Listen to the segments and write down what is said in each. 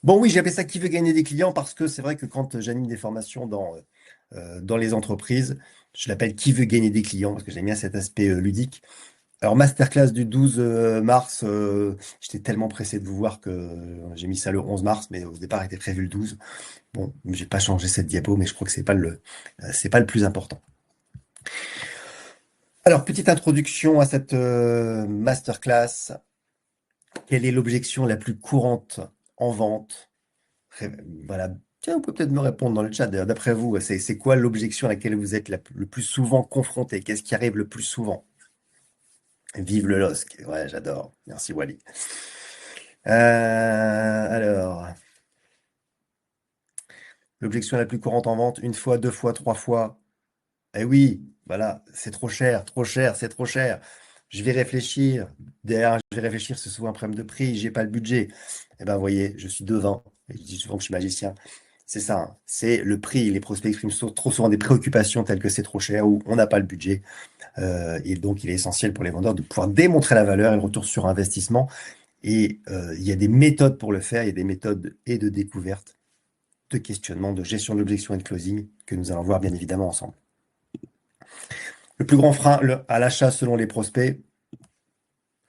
Bon, oui, j'appelle ça qui veut gagner des clients parce que c'est vrai que quand j'anime des formations dans les entreprises, je l'appelle qui veut gagner des clients parce que j'aime bien cet aspect ludique. Alors, masterclass du 12 mars, j'étais tellement pressé de vous voir que j'ai mis ça le 11 mars, mais au départ, il était prévu le 12. Bon, j'ai pas changé cette diapo, mais je crois que c'est pas le plus important. Alors, petite introduction à cette masterclass. Quelle est l'objection la plus courante en vente? Voilà. Tiens, vous pouvez peut-être me répondre dans le chat. D'ailleurs, d'après vous, c'est quoi l'objection à laquelle vous êtes le plus souvent confronté? Qu'est-ce qui arrive le plus souvent? Vive le LOSC. Ouais, j'adore. Merci, Wally. Alors, l'objection la plus courante en vente, une fois, deux fois, trois fois. Eh oui, voilà, c'est trop cher, c'est trop cher. Je vais réfléchir. Derrière, je vais réfléchir, c'est souvent un problème de prix, j'ai pas le budget. Eh ben, vous voyez, je suis devin. Et je dis souvent que je suis magicien. C'est ça, hein. C'est le prix. Les prospects expriment trop souvent des préoccupations telles que c'est trop cher ou on n'a pas le budget. Et donc, il est essentiel pour les vendeurs de pouvoir démontrer la valeur et le retour sur investissement. Et il y a des méthodes pour le faire. Il y a des méthodes et de découverte, de questionnement, de gestion de l'objection et de closing que nous allons voir bien évidemment ensemble. Le plus grand frein à l'achat selon les prospects,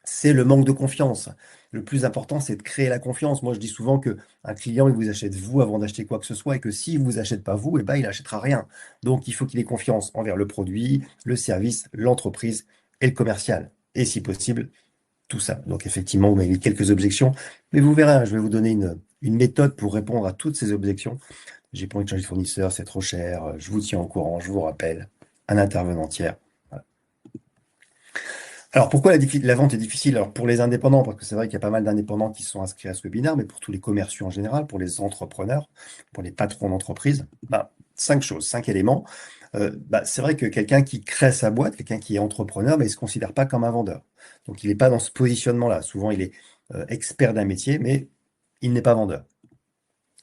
c'est le manque de confiance. Le plus important, c'est de créer la confiance. Moi, je dis souvent que un client, il vous achète vous avant d'acheter quoi que ce soit et que s'il vous achète pas vous, eh ben, il n'achètera rien. Donc, il faut qu'il ait confiance envers le produit, le service, l'entreprise et le commercial. Et si possible, tout ça. Donc, effectivement, vous m'avez mis quelques objections, mais vous verrez, hein, je vais vous donner une méthode pour répondre à toutes ces objections. J'ai pas envie de changer de fournisseur, c'est trop cher, je vous tiens au courant, je vous rappelle, un intervenant tiers. Voilà. Alors pourquoi la vente est difficile? Alors pour les indépendants, parce que c'est vrai qu'il y a pas mal d'indépendants qui sont inscrits à ce webinaire, mais pour tous les commerciaux en général, pour les entrepreneurs, pour les patrons d'entreprise, cinq choses, cinq éléments. C'est vrai que quelqu'un qui crée sa boîte, quelqu'un qui est entrepreneur, mais il ne se considère pas comme un vendeur. Donc il n'est pas dans ce positionnement-là. Souvent il est expert d'un métier, mais il n'est pas vendeur.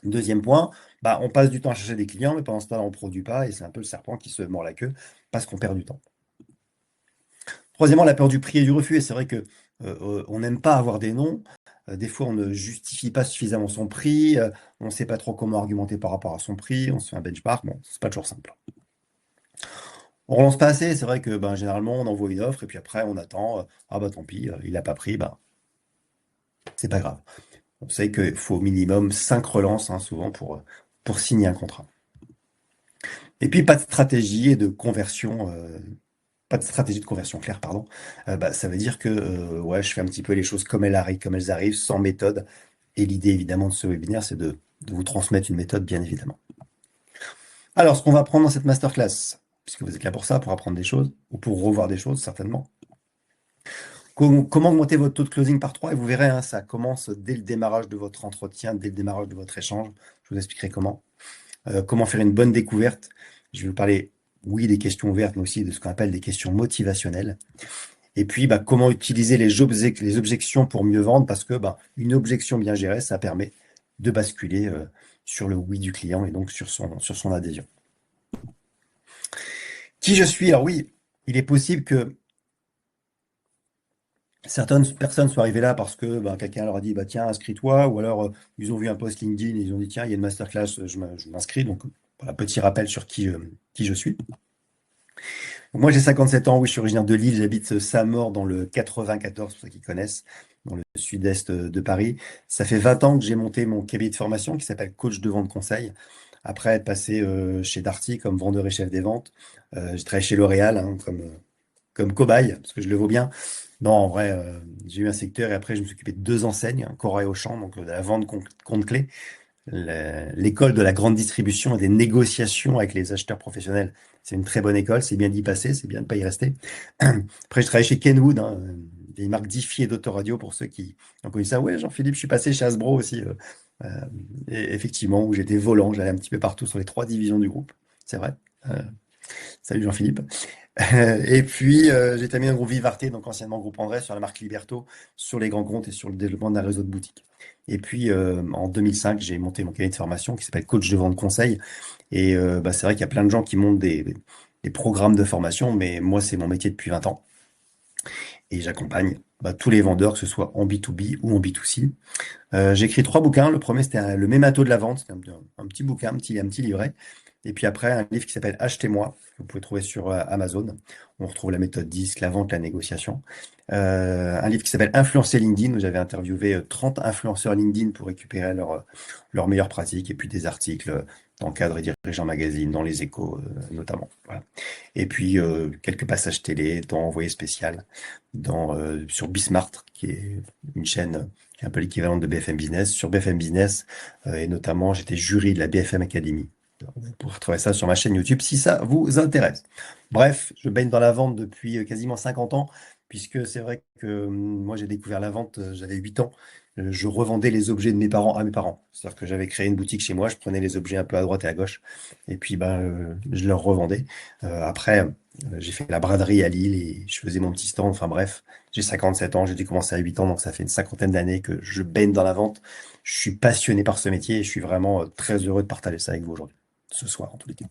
Deuxième point, on passe du temps à chercher des clients, mais pendant ce temps-là, on ne produit pas, et c'est un peu le serpent qui se mord la queue parce qu'on perd du temps. Troisièmement, la peur du prix et du refus. Et c'est vrai que on n'aime pas avoir des noms. Des fois, on ne justifie pas suffisamment son prix. On ne sait pas trop comment argumenter par rapport à son prix. On se fait un benchmark. Bon, c'est pas toujours simple. On relance pas assez. C'est vrai que généralement, on envoie une offre et puis après, on attend. Ah bah tant pis, il n'a pas pris. C'est pas grave. On sait qu'il faut au minimum 5 relances, hein, souvent, pour signer un contrat. Et puis, pas de stratégie et de conversion. Pas de stratégie de conversion claire, pardon. Ça veut dire que ouais, je fais un petit peu les choses comme elles arrivent, sans méthode. Et l'idée, évidemment, de ce webinaire, c'est de vous transmettre une méthode, bien évidemment. Alors, ce qu'on va apprendre dans cette masterclass, puisque vous êtes là pour ça, pour apprendre des choses, ou pour revoir des choses, certainement. Comment augmenter votre taux de closing par 3? Et vous verrez, hein, ça commence dès le démarrage de votre entretien, dès le démarrage de votre échange. Je vous expliquerai comment. Comment faire une bonne découverte. Je vais vous parler, oui, des questions ouvertes, mais aussi de ce qu'on appelle des questions motivationnelles. Et puis, comment utiliser les objections pour mieux vendre, parce que une objection bien gérée, ça permet de basculer sur le oui du client et donc sur son adhésion. Qui je suis? Alors oui, il est possible que certaines personnes soient arrivées là parce que quelqu'un leur a dit tiens, inscris-toi, ou alors ils ont vu un post LinkedIn et ils ont dit tiens, il y a une masterclass, je m'inscris. Donc voilà, petit rappel sur qui je suis. Moi, j'ai 57 ans, oui, je suis originaire de Lille, j'habite Saint-Maur dans le 94, pour ceux qui connaissent, dans le sud-est de Paris. Ça fait 20 ans que j'ai monté mon cabinet de formation qui s'appelle Coach de vente conseil. Après être passé chez Darty comme vendeur et chef des ventes, j'ai travaillé chez L'Oréal, hein, comme cobaye, parce que je le vaux bien. Non, en vrai, j'ai eu un secteur et après, je me suis occupé de deux enseignes, hein, Cora et Auchan, donc de la vente compte clé, l'école de la grande distribution et des négociations avec les acheteurs professionnels. C'est une très bonne école, c'est bien d'y passer, c'est bien de ne pas y rester. Après, je travaillais chez Kenwood, hein, des marques d'IFI et d'Autoradio pour ceux qui ont connu ça. Ouais, Jean-Philippe, je suis passé chez Hasbro aussi, et effectivement, où j'étais volant, j'allais un petit peu partout sur les trois divisions du groupe, c'est vrai. Euh, Salut Jean-Philippe. Et puis, j'ai terminé un groupe Vivarté, donc anciennement groupe André, sur la marque Liberto, sur les grands comptes et sur le développement d'un réseau de boutiques. Et puis, en 2005, j'ai monté mon cabinet de formation qui s'appelle Coach de vente conseil. Et c'est vrai qu'il y a plein de gens qui montent des programmes de formation, mais moi, c'est mon métier depuis 20 ans. et j'accompagne tous les vendeurs, que ce soit en B2B ou en B2C. J'ai écrit 3 bouquins. Le premier, c'était le Mémato de la vente. C'était un petit bouquin, un petit livret. Et puis après, un livre qui s'appelle Achetez-moi, que vous pouvez trouver sur Amazon. On retrouve la méthode 10, la vente, la négociation. Un livre qui s'appelle Influencer LinkedIn, où j'avais interviewé 30 influenceurs LinkedIn pour récupérer leurs meilleures pratiques, et puis des articles dans Cadre et Dirigeant Magazine, dans Les Échos notamment. Voilà. Et puis quelques passages télé dans Envoyé spécial, sur Bismart, qui est une chaîne qui est un peu l'équivalent de BFM Business. Sur BFM Business, et notamment, j'étais jury de la BFM Academy. Vous pourrez retrouver ça sur ma chaîne YouTube si ça vous intéresse. Bref, je baigne dans la vente depuis quasiment 50 ans, puisque c'est vrai que moi j'ai découvert la vente, j'avais 8 ans. Je revendais les objets de mes parents à mes parents. C'est-à-dire que j'avais créé une boutique chez moi, je prenais les objets un peu à droite et à gauche, et puis je leur revendais. Après, j'ai fait la braderie à Lille et je faisais mon petit stand. Enfin bref, j'ai 57 ans, j'ai dû commencer à 8 ans, donc ça fait une cinquantaine d'années que je baigne dans la vente. Je suis passionné par ce métier et je suis vraiment très heureux de partager ça avec vous aujourd'hui, ce soir en tous les cas.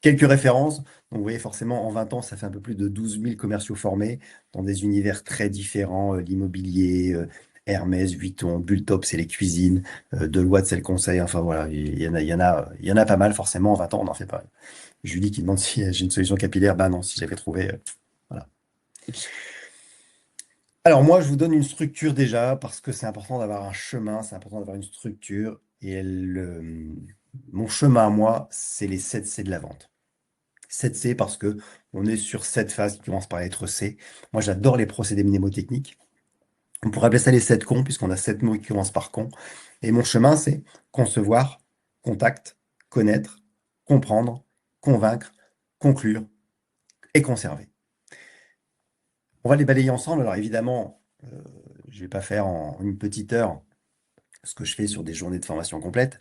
Quelques références. Donc, vous voyez, forcément, en 20 ans, ça fait un peu plus de 12 000 commerciaux formés dans des univers très différents, l'immobilier, Hermès, Vuitton, Bultop, c'est les cuisines, Deloitte, c'est le conseil. Enfin, voilà, il y en a pas mal, forcément. En 20 ans, on en fait pas. Julie qui demande si j'ai une solution capillaire. Ben non, si j'avais trouvé, voilà. Alors, moi, je vous donne une structure déjà, parce que c'est important d'avoir un chemin, c'est important d'avoir une structure. Et mon chemin à moi, c'est les 7 C de la vente. 7C parce que on est sur cette phase qui commence par lettre C. Moi, j'adore les procédés mnémotechniques. On pourrait appeler ça les 7 cons, puisqu'on a 7 mots qui commencent par con. Et mon chemin, c'est concevoir, contact, connaître, comprendre, convaincre, conclure et conserver. On va les balayer ensemble. Alors évidemment, je ne vais pas faire en une petite heure ce que je fais sur des journées de formation complète.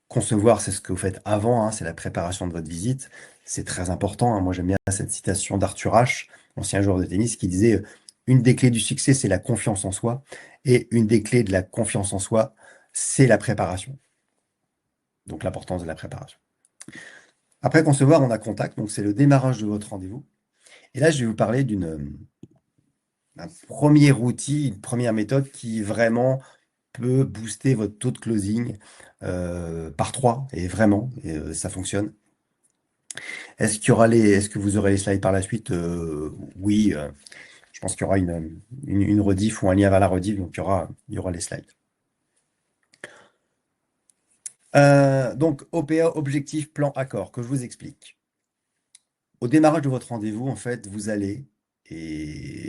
Concevoir, c'est ce que vous faites avant, hein, c'est la préparation de votre visite. C'est très important, hein. Moi, j'aime bien cette citation d'Arthur Ashe, ancien joueur de tennis, qui disait une des clés du succès, c'est la confiance en soi. Et une des clés de la confiance en soi, c'est la préparation. Donc, l'importance de la préparation. Après concevoir, on a contact, donc c'est le démarrage de votre rendez-vous. Et là, je vais vous parler d'un premier outil, une première méthode qui vraiment peut booster votre taux de closing par 3, et vraiment, ça fonctionne. Est-ce que vous aurez les slides par la suite? Oui, je pense qu'il y aura une rediff ou un lien vers la rediff, donc il y aura les slides. Donc, OPA, objectif, plan, accord, que je vous explique. Au démarrage de votre rendez-vous, en fait, vous allez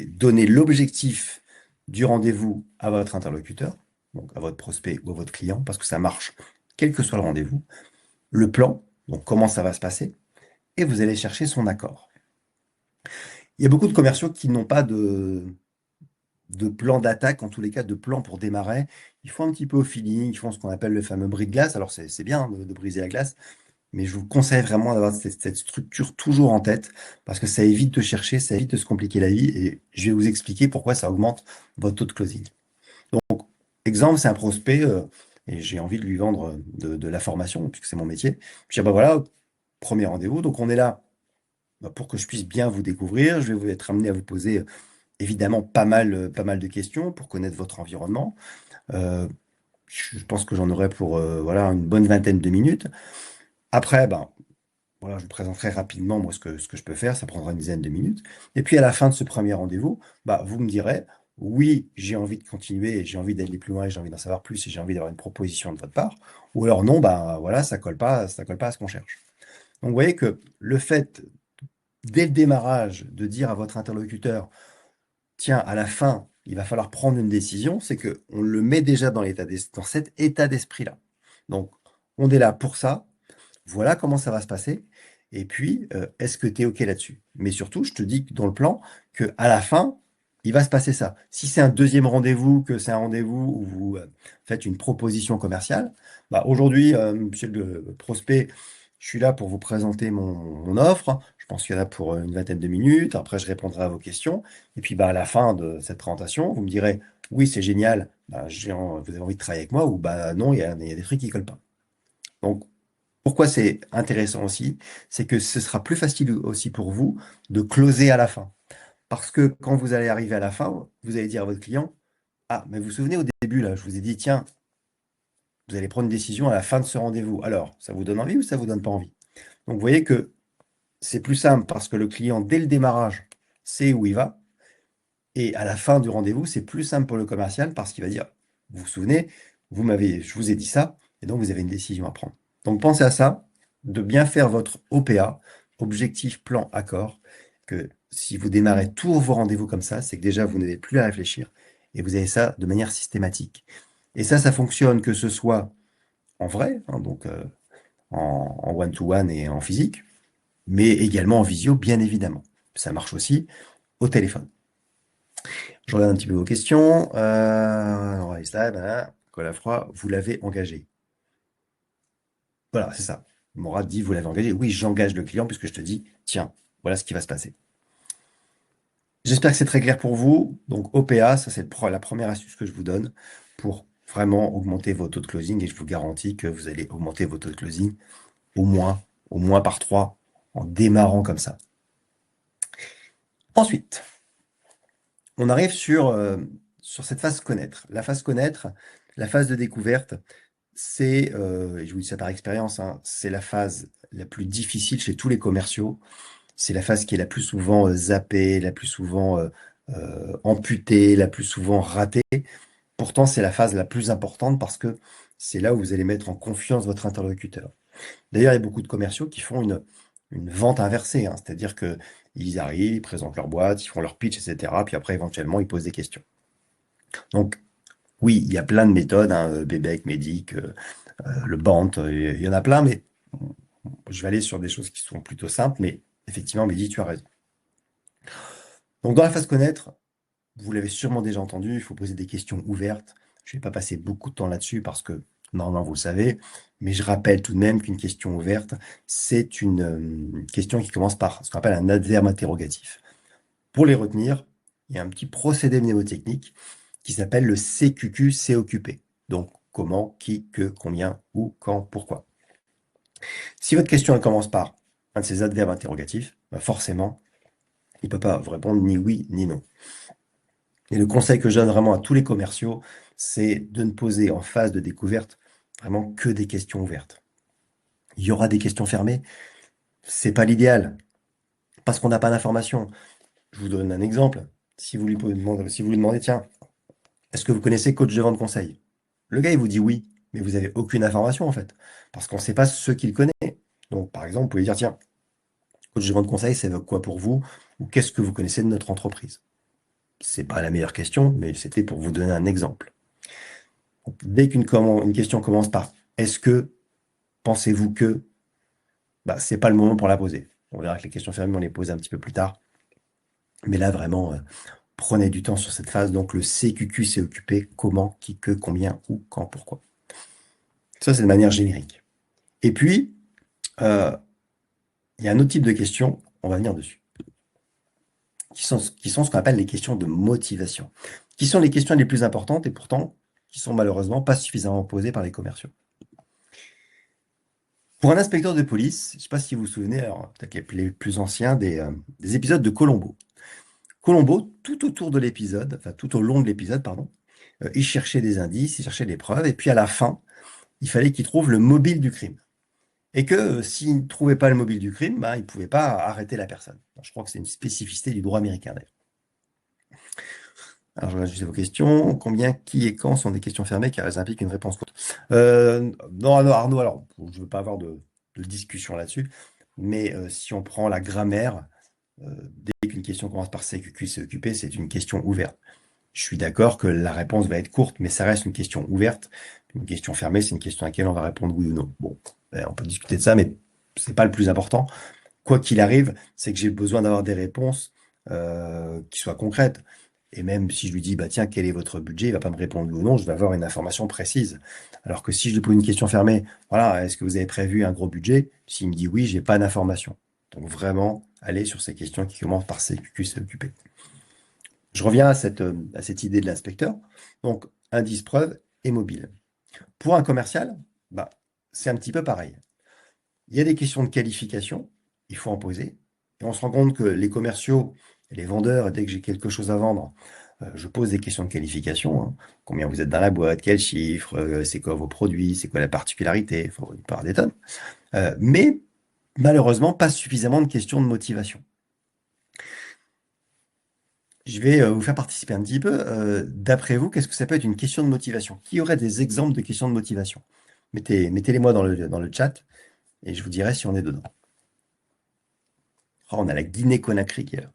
donner l'objectif du rendez-vous à votre interlocuteur, donc à votre prospect ou à votre client, parce que ça marche, quel que soit le rendez-vous. Le plan, donc comment ça va se passer, et vous allez chercher son accord. Il y a beaucoup de commerciaux qui n'ont pas de plan d'attaque, en tous les cas de plan pour démarrer. Ils font un petit peu au feeling, ils font ce qu'on appelle le fameux bris de glace. Alors c'est bien de briser la glace, mais je vous conseille vraiment d'avoir cette structure toujours en tête, parce que ça évite de chercher, ça évite de se compliquer la vie, et je vais vous expliquer pourquoi ça augmente votre taux de closing. Donc, exemple, c'est un prospect, et j'ai envie de lui vendre de la formation, puisque c'est mon métier. Je dis, bah voilà, premier rendez-vous, donc on est là pour que je puisse bien vous découvrir. Je vais vous être amené à vous poser évidemment pas mal de questions pour connaître votre environnement. Euh, je pense que j'en aurai pour voilà, une bonne vingtaine de minutes. Après, ben, voilà, je vous présenterai rapidement moi ce que je peux faire. Ça prendra une dizaine de minutes. Et puis à la fin de ce premier rendez-vous, bah, vous me direz, oui, j'ai envie de continuer, j'ai envie d'aller plus loin, j'ai envie d'en savoir plus et j'ai envie d'avoir une proposition de votre part. Ou alors non, bah, voilà, ça colle pas à ce qu'on cherche. Donc vous voyez que le fait, dès le démarrage, de dire à votre interlocuteur, tiens, à la fin, il va falloir prendre une décision, c'est que on le met déjà dans cet état d'esprit-là. Donc, on est là pour ça. Voilà comment ça va se passer. Et puis, est-ce que tu es OK là-dessus? Mais surtout, je te dis que dans le plan que à la fin, il va se passer ça. Si c'est un deuxième rendez-vous, que c'est un rendez-vous où vous faites une proposition commerciale, bah aujourd'hui, monsieur le prospect, je suis là pour vous présenter mon offre. Je pense qu'il y en a pour une vingtaine de minutes. Après, je répondrai à vos questions. Et puis, bah, à la fin de cette présentation, vous me direz, oui, c'est génial, bah, vous avez envie de travailler avec moi, ou bah non, il y a des trucs qui collent pas. Donc, pourquoi c'est intéressant aussi, c'est que ce sera plus facile aussi pour vous de closer à la fin. Parce que quand vous allez arriver à la fin, vous allez dire à votre client, ah, mais vous vous souvenez au début, là, je vous ai dit, tiens, vous allez prendre une décision à la fin de ce rendez-vous. Alors, ça vous donne envie ou ça vous donne pas envie? Donc, vous voyez que c'est plus simple parce que le client, dès le démarrage, sait où il va. Et à la fin du rendez-vous, c'est plus simple pour le commercial parce qu'il va dire, vous vous souvenez, je vous ai dit ça, et donc vous avez une décision à prendre. Donc pensez à ça, de bien faire votre OPA, objectif, plan, accord, que si vous démarrez tous vos rendez-vous comme ça, c'est que déjà vous n'avez plus à réfléchir et vous avez ça de manière systématique. Et ça fonctionne que ce soit en vrai, hein, donc en one-to-one et en physique, mais également en visio, bien évidemment. Ça marche aussi au téléphone. Je regarde un petit peu vos questions. Nicolas Froid, vous l'avez engagé. Voilà, c'est ça. Mourad dit, vous l'avez engagé. Oui, j'engage le client puisque je te dis, tiens, voilà ce qui va se passer. J'espère que c'est très clair pour vous. Donc, OPA, ça c'est la première astuce que je vous donne pour vraiment augmenter vos taux de closing et je vous garantis que vous allez augmenter vos taux de closing au moins, au moins par 3 en démarrant comme ça. Ensuite, on arrive sur cette phase connaître. La phase connaître, la phase de découverte, c'est, et je vous dis ça par expérience, hein, c'est la phase la plus difficile chez tous les commerciaux. C'est la phase qui est la plus souvent zappée, la plus souvent amputée, la plus souvent ratée. Pourtant, c'est la phase la plus importante parce que c'est là où vous allez mettre en confiance votre interlocuteur. D'ailleurs, il y a beaucoup de commerciaux qui font une vente inversée, hein, c'est-à-dire que ils arrivent, ils présentent leur boîte, ils font leur pitch, etc. Puis après, éventuellement, ils posent des questions. Donc, oui, il y a plein de méthodes, hein, Bébec, Médic, le Bant, il y en a plein, mais je vais aller sur des choses qui sont plutôt simples, mais effectivement, Mehdi, tu as raison. Donc, dans la phase connaître, vous l'avez sûrement déjà entendu, il faut poser des questions ouvertes. Je ne vais pas passer beaucoup de temps là-dessus parce que normalement, vous le savez, mais je rappelle tout de même qu'une question ouverte, c'est une question qui commence par ce qu'on appelle un adverbe interrogatif. Pour les retenir, il y a un petit procédé mnémotechnique qui s'appelle le CQQ, c'est occupé. Donc, comment, qui, que, combien, où, quand, pourquoi. Si votre question elle commence par un de ces adverbes interrogatifs, bah forcément, il ne peut pas vous répondre ni oui ni non. Et le conseil que je donne vraiment à tous les commerciaux, c'est de ne poser en phase de découverte vraiment que des questions ouvertes. Il y aura des questions fermées, c'est pas l'idéal, parce qu'on n'a pas d'informations. Je vous donne un exemple. Si vous lui demandez, tiens, est-ce que vous connaissez coach de vente conseil? Le gars, il vous dit oui, mais vous n'avez aucune information en fait, parce qu'on ne sait pas ce qu'il connaît. Donc, par exemple, vous pouvez dire, tiens, coach de vente conseil, ça évoque quoi pour vous? Ou qu'est-ce que vous connaissez de notre entreprise? C'est pas la meilleure question, mais c'était pour vous donner un exemple. Donc, dès une question commence par est-ce que, pensez-vous que, bah, c'est pas le moment pour la poser. On verra que les questions fermées, on les pose un petit peu plus tard. Mais là, vraiment, prenez du temps sur cette phase. Donc, le CQQ, c'est occupé, comment, qui, que, combien, où, quand, pourquoi. Ça, c'est de manière générique. Et puis, euh, il y a un autre type de questions, on va venir dessus, qui sont ce qu'on appelle les questions de motivation, qui sont les questions les plus importantes et pourtant qui sont malheureusement pas suffisamment posées par les commerciaux. Pour un inspecteur de police, je ne sais pas si vous vous souvenez, alors peut-être les plus anciens, des épisodes de Colombo. Colombo, tout autour de l'épisode, enfin tout au long de l'épisode, pardon, il cherchait des indices, il cherchait des preuves, et puis à la fin, il fallait qu'il trouve le mobile du crime. Et que s'il ne trouvait pas le mobile du crime, bah, il ne pouvait pas arrêter la personne. Je crois que c'est une spécificité du droit américain d'ailleurs. Alors je regarde juste vos questions. Combien, qui et quand sont des questions fermées car elles impliquent une réponse courte? Non, Arnaud, alors je ne veux pas avoir de discussion là-dessus, mais si on prend la grammaire, dès qu'une question commence par CQQ, c'est occupé, c'est une question ouverte. Je suis d'accord que la réponse va être courte, mais ça reste une question ouverte. Une question fermée, c'est une question à laquelle on va répondre oui ou non. Bon, on peut discuter de ça, mais c'est pas le plus important. Quoi qu'il arrive, c'est que j'ai besoin d'avoir des réponses qui soient concrètes. Et même si je lui dis, bah tiens, quel est votre budget, il va pas me répondre oui ou non, je vais avoir une information précise. Alors que si je lui pose une question fermée, voilà, est-ce que vous avez prévu un gros budget? S'il me dit oui, j'ai pas d'information. Donc vraiment, aller sur ces questions qui commencent par CQQ, c'est occupé. Je reviens à cette idée de l'inspecteur. Donc, indice, preuve et mobile. Pour un commercial, bah, c'est un petit peu pareil. Il y a des questions de qualification, il faut en poser. Et on se rend compte que les commerciaux, Les vendeurs, dès que j'ai quelque chose à vendre, je pose des questions de qualification, hein. Combien vous êtes dans la boîte, quel chiffre, c'est quoi vos produits, c'est quoi la particularité, faut une part des tonnes. Mais malheureusement, pas suffisamment de questions de motivation. Je vais vous faire participer un petit peu. D'après vous, qu'est-ce que ça peut être une question de motivation? Qui aurait des exemples de questions de motivation? Mettez-les moi dans le chat et je vous dirai si on est dedans. Oh, on a la Guinée-Conakry qui est là.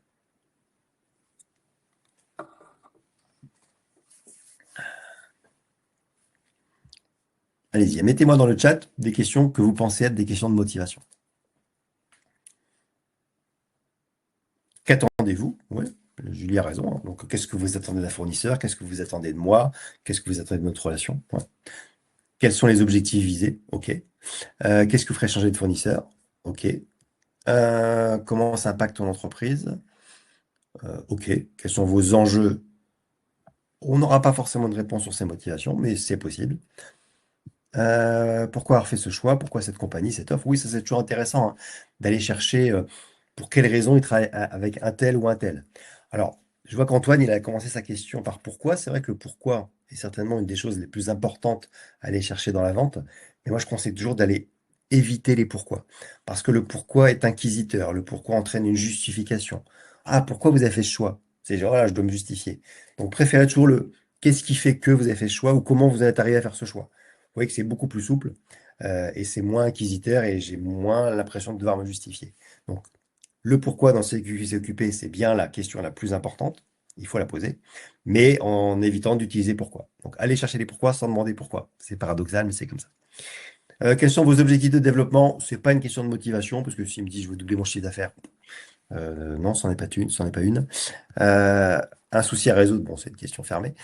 Allez-y, mettez-moi dans le chat des questions que vous pensez être des questions de motivation. Qu'attendez-vous? Oui, Julie a raison, hein. Donc, qu'est-ce que vous attendez d'un fournisseur? Qu'est-ce que vous attendez de moi? Qu'est-ce que vous attendez de notre relation? Ouais. Quels sont les objectifs visés? OK. Qu'est-ce que vous ferait changer de fournisseur? OK. Comment ça impacte ton entreprise? OK. Quels sont vos enjeux? On n'aura pas forcément de réponse sur ces motivations, mais c'est possible. Pourquoi avoir fait ce choix? Pourquoi cette compagnie, cette offre? Oui, ça c'est toujours intéressant, hein, d'aller chercher pour quelles raisons il travaille avec un tel ou un tel. Alors, je vois qu'Antoine, il a commencé sa question par pourquoi. C'est vrai que le pourquoi est certainement une des choses les plus importantes à aller chercher dans la vente. Mais moi, je conseille toujours d'aller éviter les pourquoi. Parce que le pourquoi est inquisiteur. Le pourquoi entraîne une justification. Ah, pourquoi vous avez fait ce choix? C'est genre, voilà, je dois me justifier. Donc, préférez toujours le qu'est-ce qui fait que vous avez fait ce choix ou comment vous êtes arrivé à faire ce choix. Vous voyez que c'est beaucoup plus souple et c'est moins inquisiteur et j'ai moins l'impression de devoir me justifier. Donc, le pourquoi dans CQC occupé, c'est bien la question la plus importante. Il faut la poser, mais en évitant d'utiliser pourquoi. Donc, allez chercher les pourquoi sans demander pourquoi. C'est paradoxal, mais c'est comme ça. Quels sont vos objectifs de développement? C'est pas une question de motivation, parce que s'il me dit je veux doubler mon chiffre d'affaires, non, c'en est pas une. Euh, un souci à résoudre, bon, c'est une question fermée.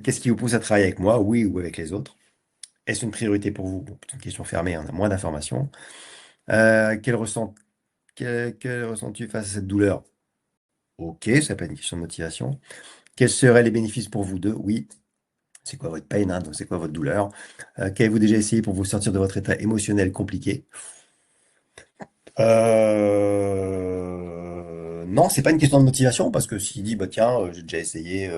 Qu'est-ce qui vous pousse à travailler avec moi, oui ou avec les autres? Est-ce une priorité pour vous? Bon, c'est une question fermée, on a moins d'informations. Euh, quel ressent, quel ressens-tu face à cette douleur? Ok, ça peut être une question de motivation. Quels seraient les bénéfices pour vous deux? Oui. C'est quoi votre pain, hein, donc c'est quoi votre douleur? Qu'avez-vous déjà essayé pour vous sortir de votre état émotionnel compliqué? Non, c'est pas une question de motivation parce que s'il dit bah tiens, j'ai déjà essayé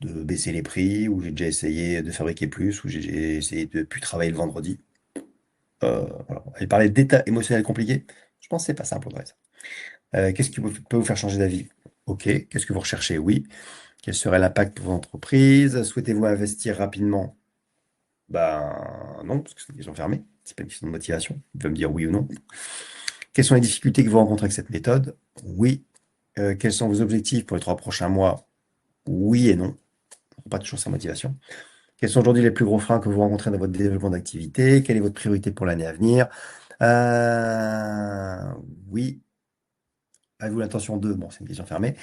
de baisser les prix ou j'ai déjà essayé de fabriquer plus ou j'ai essayé de plus travailler le vendredi. Voilà. Elle parlait d'état émotionnel compliqué. Je pense que c'est pas simple, Audrey, ça. Qu'est-ce qui peut vous faire changer d'avis? Ok. Qu'est-ce que vous recherchez? Oui. Quel serait l'impact pour votre entreprise? Souhaitez-vous investir rapidement? Ben non, parce que c'est une question fermée. C'est pas une question de motivation. Il va me dire oui ou non. Quelles sont les difficultés que vous rencontrez avec cette méthode? Oui. Quels sont vos objectifs pour les 3 prochains mois? Oui et non. Pas toujours sa motivation. Quels sont aujourd'hui les plus gros freins que vous rencontrez dans votre développement d'activité? Quelle est votre priorité pour l'année à venir? Euh, oui. Avez-vous l'intention de? Bon, c'est une question fermée.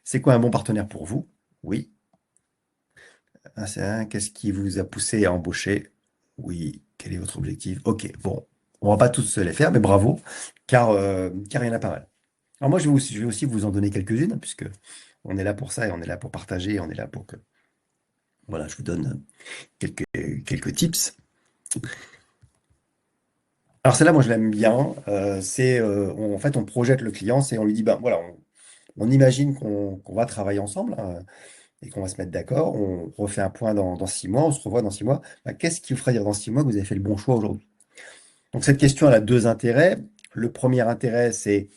C'est quoi un bon partenaire pour vous? Oui. Ah, c'est un. Qu'est-ce qui vous a poussé à embaucher? Oui. Quel est votre objectif? Ok. Bon, on va pas tous se les faire, mais bravo, car il y en a pas mal. Alors moi, je vais aussi vous en donner quelques-unes, puisque on est là pour ça et on est là pour partager, on est là pour que, voilà, je vous donne quelques tips. Alors celle-là, moi, je l'aime bien. En fait, on projette le client, c'est on lui dit, ben voilà, on imagine qu'on va travailler ensemble, hein, et qu'on va se mettre d'accord. On refait un point dans 6 mois, on se revoit dans 6 mois. Ben, qu'est-ce qui vous ferait dire dans 6 mois que vous avez fait le bon choix aujourd'hui? Donc cette question, elle a deux intérêts. Le premier intérêt, c'est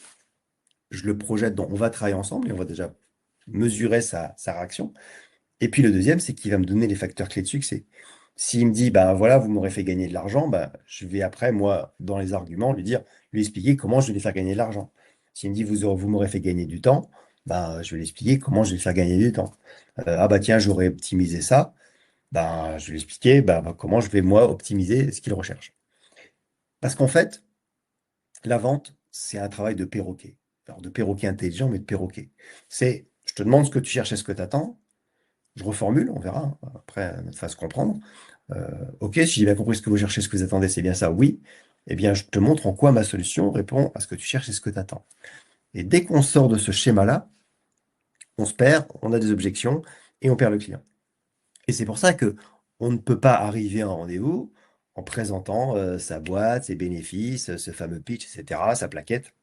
je le projette, donc on va travailler ensemble et on va déjà mesurer sa réaction. Et puis le deuxième, c'est qu'il va me donner les facteurs clés de succès. S'il me dit, ben voilà, vous m'aurez fait gagner de l'argent, ben, je vais après, moi, dans les arguments, lui expliquer comment je vais lui faire gagner de l'argent. S'il me dit, vous m'aurez fait gagner du temps, ben, je vais lui expliquer comment je vais lui faire gagner du temps. Ah bah tiens, j'aurais optimisé ça, ben, je vais lui expliquer comment je vais, moi, optimiser ce qu'il recherche. Parce qu'en fait, la vente, c'est un travail de perroquet. Alors, de perroquet intelligent, mais de perroquet. C'est, je te demande ce que tu cherches et ce que tu attends. Je reformule, on verra, hein, après notre phase comprendre. Ok, si j'ai bien compris ce que vous cherchez, ce que vous attendez, c'est bien ça, oui. Eh bien, je te montre en quoi ma solution répond à ce que tu cherches et ce que tu attends. Et dès qu'on sort de ce schéma-là, on se perd, on a des objections et on perd le client. Et c'est pour ça que on ne peut pas arriver à un rendez-vous en présentant sa boîte, ses bénéfices, ce fameux pitch, etc., sa plaquette.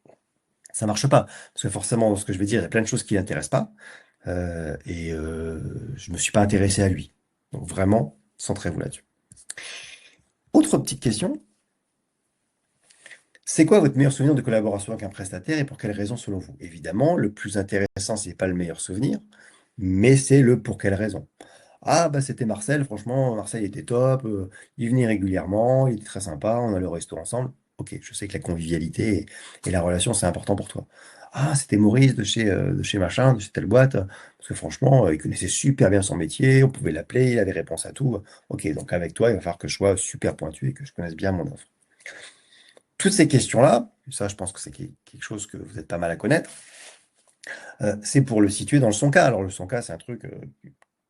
Ça marche pas. Parce que forcément, ce que je vais dire, il y a plein de choses qui l'intéressent pas. Je me suis pas intéressé à lui. Donc vraiment, centrez-vous là-dessus. Autre petite question, c'est quoi votre meilleur souvenir de collaboration avec un prestataire et pour quelle raison selon vous? Évidemment, le plus intéressant, c'est pas le meilleur souvenir, mais c'est le pour quelle raison. Ah bah c'était Marcel, franchement, Marcel était top, il venait régulièrement, il était très sympa, on allait au resto ensemble. Ok, je sais que la convivialité et la relation, c'est important pour toi. Ah, c'était Maurice de chez machin, de chez telle boîte, parce que franchement, il connaissait super bien son métier, on pouvait l'appeler, il avait réponse à tout. Ok, donc avec toi, il va falloir que je sois super pointu et que je connaisse bien mon offre. Toutes ces questions-là, ça je pense que c'est quelque chose que vous êtes pas mal à connaître, c'est pour le situer dans le son cas. Alors le son cas, c'est un truc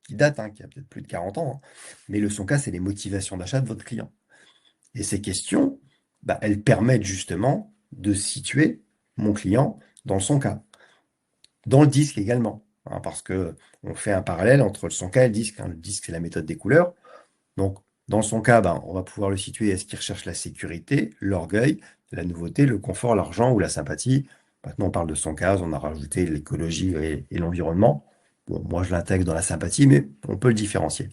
qui date, hein, qui a peut-être plus de 40 ans, hein. Mais le son cas, c'est les motivations d'achat de votre client. Et ces questions, bah, elles permettent justement de situer mon client dans le son cas. Dans le disque également, hein, parce que on fait un parallèle entre le son cas et le disque, hein. Le disque, c'est la méthode des couleurs. Donc, dans son cas, ben, on va pouvoir le situer. Est-ce qu'il recherche la sécurité, l'orgueil, la nouveauté, le confort, l'argent ou la sympathie? Maintenant, on parle de son cas, on a rajouté l'écologie et l'environnement. Bon, moi, je l'intègre dans la sympathie, mais on peut le différencier.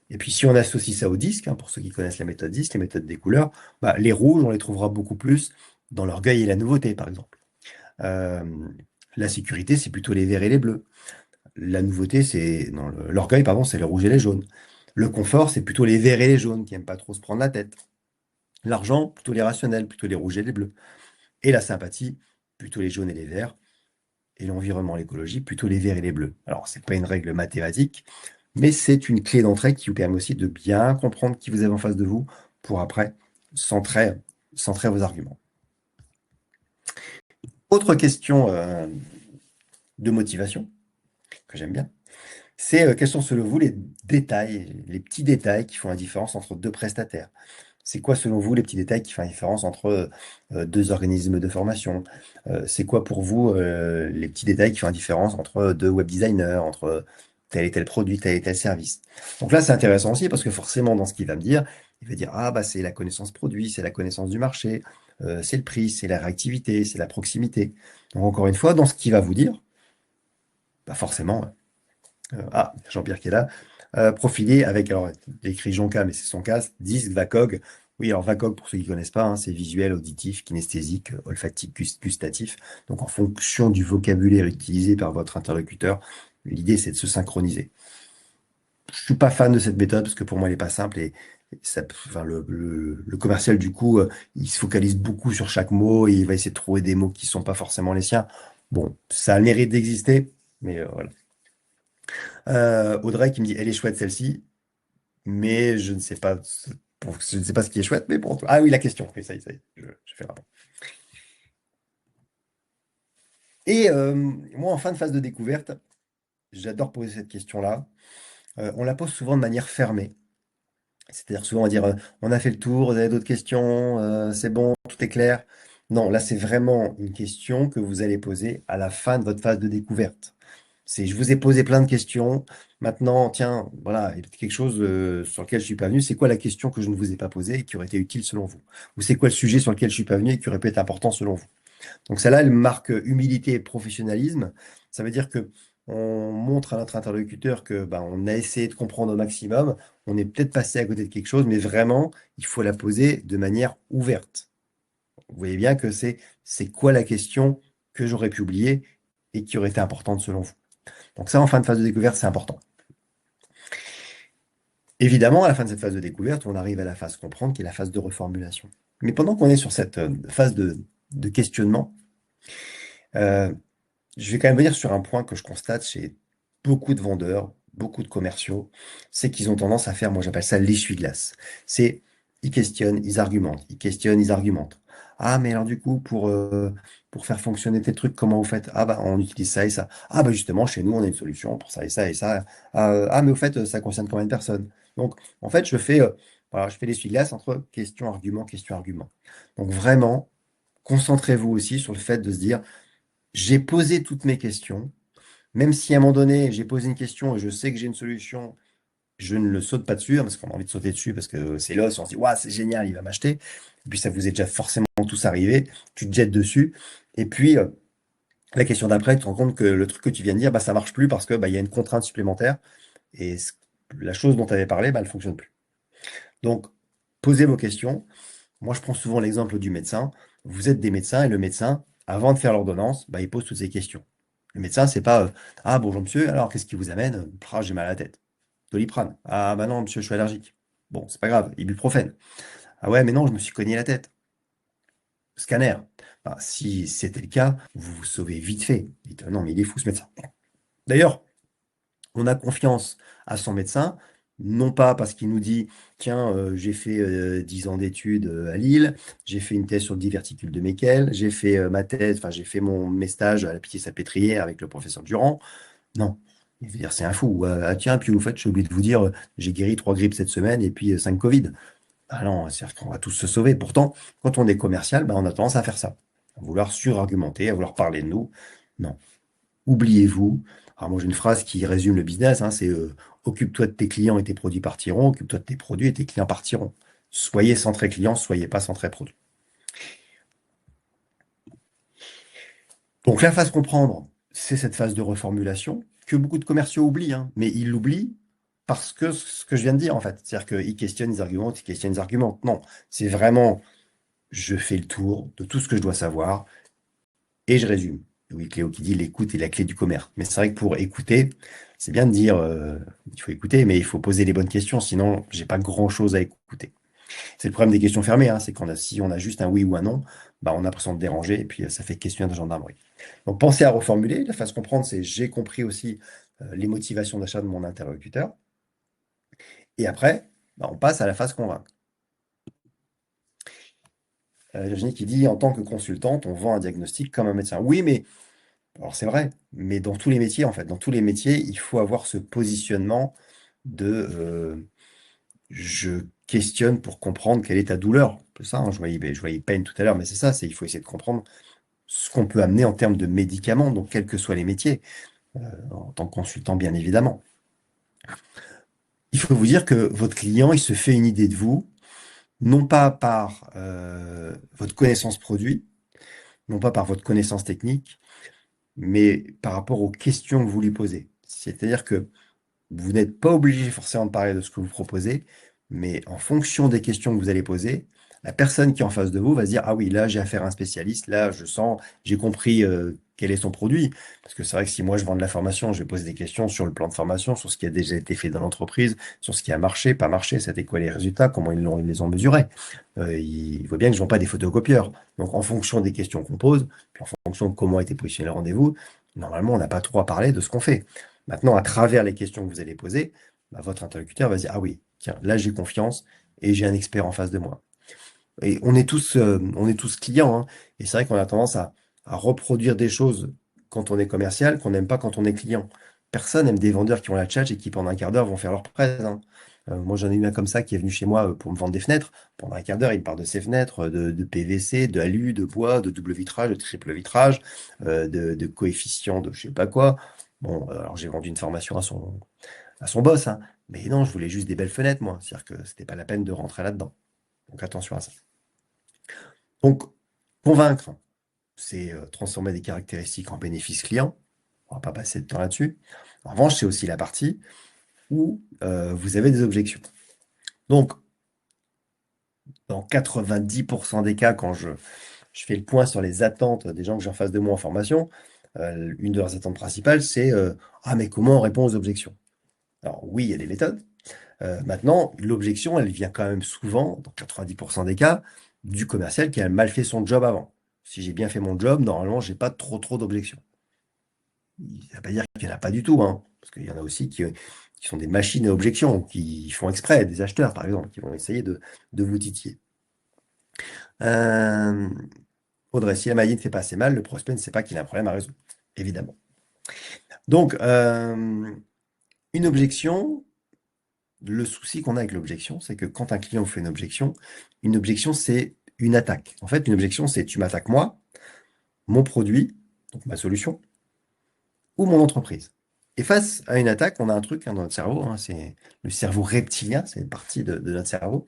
Et puis, si on associe ça au disque, hein, pour ceux qui connaissent la méthode disque, les méthodes des couleurs, bah, les rouges, on les trouvera beaucoup plus dans l'orgueil et la nouveauté, par exemple. Euh, la sécurité, c'est plutôt les verts et les bleus. La nouveauté, c'est non, l'orgueil, pardon, c'est les rouges et les jaunes. Le confort, c'est plutôt les verts et les jaunes qui n'aiment pas trop se prendre la tête. L'argent, plutôt les rationnels, plutôt les rouges et les bleus. Et la sympathie, plutôt les jaunes et les verts. Et l'environnement, l'écologie, plutôt les verts et les bleus. Alors, c'est pas une règle mathématique, mais c'est une clé d'entrée qui vous permet aussi de bien comprendre qui vous avez en face de vous pour après centrer, centrer vos arguments. Autre question de motivation que j'aime bien. C'est quels sont selon vous les détails, les petits détails qui font la différence entre deux prestataires? C'est quoi selon vous les petits détails qui font la différence entre deux organismes de formation? C'est quoi pour vous les petits détails qui font la différence entre deux web designers, entre tel et tel produit, tel et tel service? Donc là, c'est intéressant aussi parce que forcément, dans ce qu'il va me dire, il va dire, ah bah c'est la connaissance produit, c'est la connaissance du marché, c'est le prix, c'est la réactivité, c'est la proximité. Donc encore une fois, dans ce qu'il va vous dire, bah forcément, Jean-Pierre qui est là. Profilé avec, alors, il écrit Jonca, mais c'est son cas, disque, VACOG. Oui, alors VACOG, pour ceux qui ne connaissent pas, hein, c'est visuel, auditif, kinesthésique, olfactique, gustatif. Donc, en fonction du vocabulaire utilisé par votre interlocuteur, l'idée, c'est de se synchroniser. Je suis pas fan de cette méthode parce que pour moi, elle n'est pas simple et ça, enfin, le commercial, du coup, il se focalise beaucoup sur chaque mot et il va essayer de trouver des mots qui sont pas forcément les siens. Bon, ça a le mérite d'exister, mais voilà. Audrey qui me dit, elle est chouette celle-ci, mais je ne sais pas, je ne sais pas ce qui est chouette, mais bon. Ah oui, la question. Oui, ça y est, je fais le rapport. Et moi, en fin de phase de découverte, j'adore poser cette question-là. On la pose souvent de manière fermée. C'est-à-dire souvent on va dire, on a fait le tour, vous avez d'autres questions, c'est bon, tout est clair. Non, là, c'est vraiment une question que vous allez poser à la fin de votre phase de découverte. C'est, je vous ai posé plein de questions. Maintenant, tiens, voilà, il y a quelque chose sur lequel je suis pas venu. C'est quoi la question que je ne vous ai pas posée et qui aurait été utile selon vous? Ou c'est quoi le sujet sur lequel je suis pas venu et qui aurait pu être important selon vous? Donc celle-là, elle marque humilité et professionnalisme. Ça veut dire que on montre à notre interlocuteur que ben, on a essayé de comprendre au maximum. On est peut-être passé à côté de quelque chose, mais vraiment, il faut la poser de manière ouverte. Vous voyez bien que c'est quoi la question que j'aurais pu oublier et qui aurait été importante selon vous. Donc ça, en fin de phase de découverte, c'est important. Évidemment, à la fin de cette phase de découverte, on arrive à la phase comprendre, qui est la phase de reformulation. Mais pendant qu'on est sur cette phase de questionnement, euh, je vais quand même venir sur un point que je constate chez beaucoup de vendeurs, beaucoup de commerciaux, c'est qu'ils ont tendance à faire, moi j'appelle ça l'essuie-glace. C'est, ils questionnent, ils argumentent, ils questionnent, ils argumentent. Ah, mais alors du coup, pour faire fonctionner tes trucs, comment vous faites? Ah, bah, on utilise ça et ça. Ah, bah, justement, chez nous, on a une solution pour ça et ça et ça. Ah, mais au fait, ça concerne combien de personnes? Donc, en fait, voilà, je fais l'essuie-glace entre question, argument, question, argument. Donc, vraiment, concentrez-vous aussi sur le fait de se dire, j'ai posé toutes mes questions. Même si à un moment donné, j'ai posé une question et je sais que j'ai une solution, je ne le saute pas dessus, hein, parce qu'on a envie de sauter dessus, parce que c'est l'os, on se dit, waouh, c'est génial, il va m'acheter. Et puis ça vous est déjà forcément tous arrivé, tu te jettes dessus. Et puis, La question d'après, tu te rends compte que le truc que tu viens de dire, bah, ça marche plus parce que bah, il y a une contrainte supplémentaire et la chose dont tu avais parlé, bah, elle fonctionne plus. Donc, posez vos questions. Moi, je prends souvent l'exemple du médecin. Vous êtes des médecins et le médecin, avant de faire l'ordonnance, bah, il pose toutes ces questions. Le médecin, c'est pas ah bonjour monsieur, alors qu'est-ce qui vous amène? Ah, j'ai mal à la tête. Doliprane. Ah bah non monsieur, je suis allergique. Bon, c'est pas grave, ibuprofène. Ah ouais, mais non, je me suis cogné la tête. Scanner. Bah, si c'était le cas, vous vous sauvez vite fait. Dites, non, mais il est fou ce médecin. D'ailleurs, on a confiance à son médecin, non pas parce qu'il nous dit, tiens, j'ai fait 10 ans d'études à Lille, j'ai fait une thèse sur le diverticule de Meckel, j'ai fait ma thèse, enfin j'ai fait mes stages à la Pitié-Salpêtrière avec le professeur Durand. Non. Il veut dire, c'est un fou. Ah tiens, puis au fait, j'ai oublié de vous dire, j'ai guéri 3 grippes cette semaine et puis 5 Covid. Ah non, c'est-à-dire qu'on va tous se sauver. Pourtant, quand on est commercial, bah, on a tendance à faire ça. À vouloir surargumenter, à vouloir parler de nous. Non. Oubliez-vous. Alors moi, j'ai une phrase qui résume le business, hein, c'est occupe-toi de tes clients et tes produits partiront, occupe-toi de tes produits et tes clients partiront. Soyez centré client, soyez pas centré produit. Donc la phase comprendre, c'est cette phase de reformulation que beaucoup de commerciaux oublient, hein, mais ils l'oublient parce que ce que je viens de dire en fait, c'est-à-dire qu'ils questionnent les arguments, ils questionnent les arguments. Non, c'est vraiment je fais le tour de tout ce que je dois savoir et je résume. Oui, Cléo qui dit l'écoute est la clé du commerce. Mais c'est vrai que pour écouter, c'est bien de dire il faut écouter, mais il faut poser les bonnes questions, sinon j'ai pas grand-chose à écouter. C'est le problème des questions fermées, hein, c'est si on a juste un oui ou un non, bah, on a l'impression de déranger et puis ça fait questionnaire de gendarmerie. Donc pensez à reformuler. La phase comprendre, c'est j'ai compris aussi les motivations d'achat de mon interlocuteur. Et après, bah, on passe à la phase convaincre. Virginie qui dit en tant que consultante, on vend un diagnostic comme un médecin. Oui, mais alors c'est vrai, mais dans tous les métiers, en fait, dans tous les métiers, il faut avoir ce positionnement de je questionne pour comprendre quelle est ta douleur. C'est ça, hein, je voyais Pain tout à l'heure, mais c'est ça, c'est il faut essayer de comprendre ce qu'on peut amener en termes de médicaments, donc quels que soient les métiers, en tant que consultant, bien évidemment. Il faut vous dire que votre client, il se fait une idée de vous, non pas par votre connaissance produit, non pas par votre connaissance technique, mais par rapport aux questions que vous lui posez. C'est-à-dire que vous n'êtes pas obligé forcément de parler de ce que vous proposez, mais en fonction des questions que vous allez poser, la personne qui est en face de vous va se dire, ah oui, là j'ai affaire à un spécialiste, là je sens, j'ai compris quel est son produit. Parce que c'est vrai que si moi je vends de la formation, je vais poser des questions sur le plan de formation, sur ce qui a déjà été fait dans l'entreprise, sur ce qui a marché, pas marché, c'était quoi les résultats, comment ils les ont mesurés. Il voit bien que je ne vends pas des photocopieurs. Donc en fonction des questions qu'on pose, puis en fonction de comment a été positionné le rendez-vous, normalement on n'a pas trop à parler de ce qu'on fait. Maintenant, à travers les questions que vous allez poser, bah, votre interlocuteur va se dire, ah oui, tiens, là j'ai confiance et j'ai un expert en face de moi. Et on est tous clients, hein. Et c'est vrai qu'on a tendance à reproduire des choses quand on est commercial qu'on n'aime pas quand on est client. Personne n'aime des vendeurs qui ont la tchatche et qui pendant un quart d'heure vont faire leur presse, hein. Moi j'en ai eu un comme ça qui est venu chez moi pour me vendre des fenêtres. Pendant un quart d'heure, il me parle de ses fenêtres, de PVC, de alu, de bois, de double vitrage, de triple vitrage, de coefficient de je sais pas quoi. Bon, alors j'ai vendu une formation à son boss, hein. Mais non, je voulais juste des belles fenêtres, moi. C'est-à-dire que c'était pas la peine de rentrer là-dedans. Donc attention à ça. Donc, convaincre, c'est transformer des caractéristiques en bénéfices clients. On va pas passer de temps là-dessus. En revanche, c'est aussi la partie où vous avez des objections. Donc, dans 90% des cas, quand je fais le point sur les attentes des gens que j'ai en face de moi en formation, une de leurs attentes principales, c'est ah, mais comment on répond aux objections? Alors, oui, il y a des méthodes. Maintenant, l'objection, elle vient quand même souvent, dans 90% des cas, du commercial qui a mal fait son job avant. Si j'ai bien fait mon job, normalement, j'ai pas trop d'objections. Ça ne veut pas dire qu'il n'y en a pas du tout, hein, parce qu'il y en a aussi qui sont des machines à objections, qui font exprès, des acheteurs par exemple, qui vont essayer de vous titiller. Euh, Audrey, si la maladie ne fait pas assez mal, le prospect ne sait pas qu'il a un problème à résoudre, évidemment. Donc, une objection, le souci qu'on a avec l'objection, c'est que quand un client vous fait une objection, c'est une attaque. En fait, une objection, c'est tu m'attaques moi, mon produit, donc ma solution, ou mon entreprise. Et face à une attaque, on a un truc, hein, dans notre cerveau, hein, c'est le cerveau reptilien, c'est une partie de notre cerveau,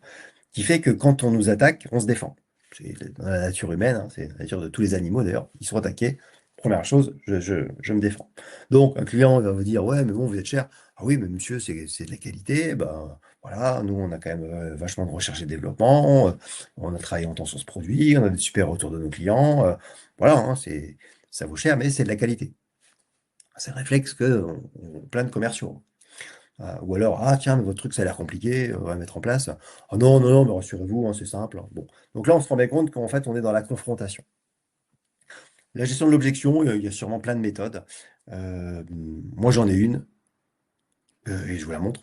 qui fait que quand on nous attaque, on se défend. C'est dans la nature humaine, hein, c'est la nature de tous les animaux d'ailleurs, ils sont attaqués, Première chose, je me défends. Donc, un client va vous dire, ouais, mais bon, vous êtes cher. Ah oui, mais monsieur, c'est de la qualité. Ben, voilà, nous, on a quand même vachement de recherche et développement. On a travaillé longtemps sur ce produit. On a des super retours de nos clients. Voilà, hein, ça vaut cher, mais c'est de la qualité. C'est le réflexe que plein de commerciaux. Ou alors, ah tiens, mais votre truc, ça a l'air compliqué, on va le mettre en place. Ah non, non, non, mais rassurez-vous, hein, c'est simple, hein. Bon. Donc là, on se rend bien compte qu'en fait, on est dans la confrontation. La gestion de l'objection, il y a sûrement plein de méthodes. Moi, j'en ai une, et je vous la montre,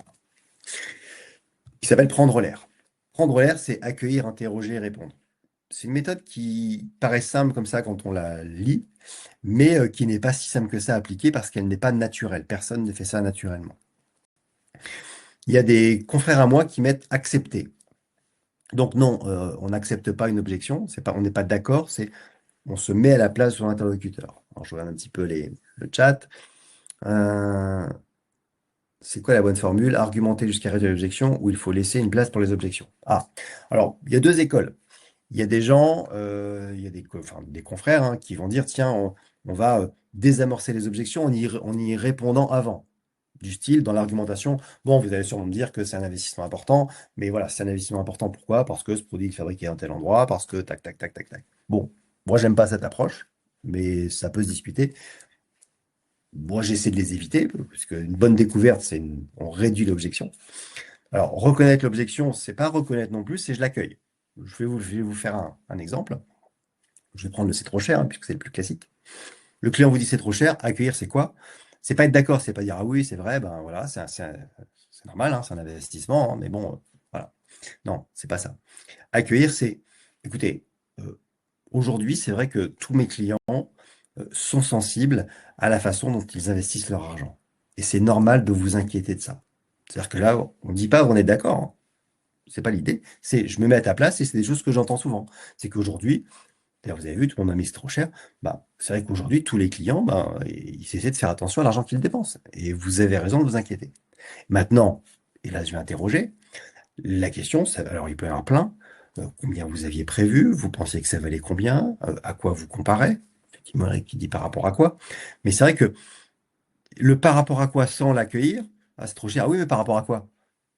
qui s'appelle prendre l'air. Prendre l'air, c'est accueillir, interroger, répondre. C'est une méthode qui paraît simple comme ça quand on la lit, mais qui n'est pas si simple que ça à appliquer parce qu'elle n'est pas naturelle. Personne ne fait ça naturellement. Il y a des confrères à moi qui mettent accepter. Donc non, on n'accepte pas une objection, c'est pas, on n'est pas d'accord, c'est on se met à la place de son interlocuteur. Alors, je regarde un petit peu le chat. Euh, c'est quoi la bonne formule? Argumenter jusqu'à résoudre l'objection ou il faut laisser une place pour les objections? Ah, alors, il y a deux écoles. Il y a des gens, il y a enfin, des confrères hein, qui vont dire, tiens, on va désamorcer les objections en y répondant avant. Du style, dans l'argumentation, bon, vous allez sûrement me dire que c'est un investissement important, mais voilà, c'est un investissement important, pourquoi? Parce que ce produit est fabriqué à un tel endroit, parce que tac, tac, tac, tac, tac. Bon, moi, j'aime pas cette approche, mais ça peut se discuter. Moi, j'essaie de les éviter, parce qu'une bonne découverte, on réduit l'objection. Alors, reconnaître l'objection, c'est pas reconnaître non plus, c'est je l'accueille. Je vais vous faire un exemple. Je vais prendre le c'est trop cher, hein, puisque c'est le plus classique. Le client vous dit c'est trop cher, accueillir, c'est quoi? C'est pas être d'accord, c'est pas dire ah oui, c'est vrai, ben voilà, c'est normal, hein, c'est un investissement, hein, mais bon, voilà. Non, c'est pas ça. Accueillir, c'est écoutez, euh, aujourd'hui, c'est vrai que tous mes clients sont sensibles à la façon dont ils investissent leur argent. Et c'est normal de vous inquiéter de ça. C'est-à-dire que là, on ne dit pas on est d'accord, hein. C'est pas l'idée. C'est je me mets à ta place et c'est des choses que j'entends souvent. C'est qu'aujourd'hui, d'ailleurs, vous avez vu, tout le monde m'a mis c'est trop cher. Bah, c'est vrai qu'aujourd'hui, tous les clients, bah, ils essaient de faire attention à l'argent qu'ils dépensent. Et vous avez raison de vous inquiéter. Maintenant, et là, je vais interroger. La question, alors il peut y en avoir plein. Combien vous aviez prévu? Vous pensiez que ça valait combien? À quoi vous comparez? Effectivement, qui dit par rapport à quoi? Mais c'est vrai que le par rapport à quoi sans l'accueillir, ah, c'est trop cher. Ah oui, mais par rapport à quoi?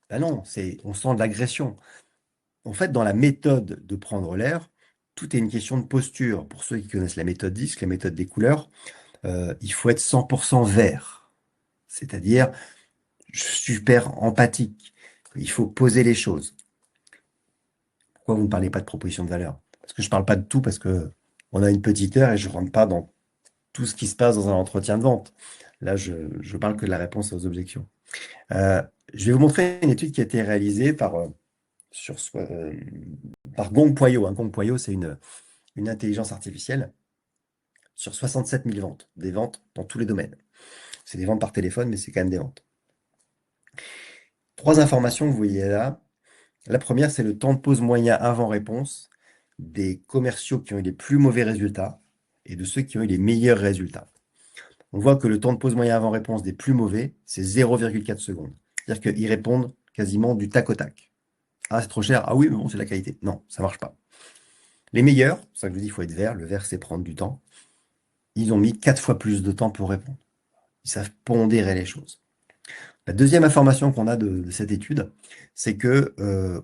Ben non, on sent de l'agression. En fait, dans la méthode de prendre l'air, tout est une question de posture. Pour ceux qui connaissent la méthode DISC, la méthode des couleurs, il faut être 100% vert, c'est-à-dire super empathique. Il faut poser les choses. Pourquoi vous ne parlez pas de proposition de valeur? Parce que je ne parle pas de tout parce que on a une petite heure et je ne rentre pas dans tout ce qui se passe dans un entretien de vente. Là, je parle que de la réponse aux objections. Euh, je vais vous montrer une étude qui a été réalisée sur, euh, par Gong Poyo, hein. Gong Poyo, c'est une intelligence artificielle sur 67 000 ventes, des ventes dans tous les domaines. C'est des ventes par téléphone, mais c'est quand même des ventes. Trois informations que vous voyez là. La première, c'est le temps de pause moyen avant réponse des commerciaux qui ont eu les plus mauvais résultats et de ceux qui ont eu les meilleurs résultats. On voit que le temps de pause moyen avant réponse des plus mauvais, c'est 0,4 secondes. C'est-à-dire qu'ils répondent quasiment du tac au tac. Ah, c'est trop cher. Ah oui, mais bon, c'est la qualité. Non, ça marche pas. Les meilleurs, c'est ça que je vous dis, il faut être vert. Le vert, c'est prendre du temps. Ils ont mis 4 fois plus de temps pour répondre. Ils savent pondérer les choses. La deuxième information qu'on a de cette étude, c'est que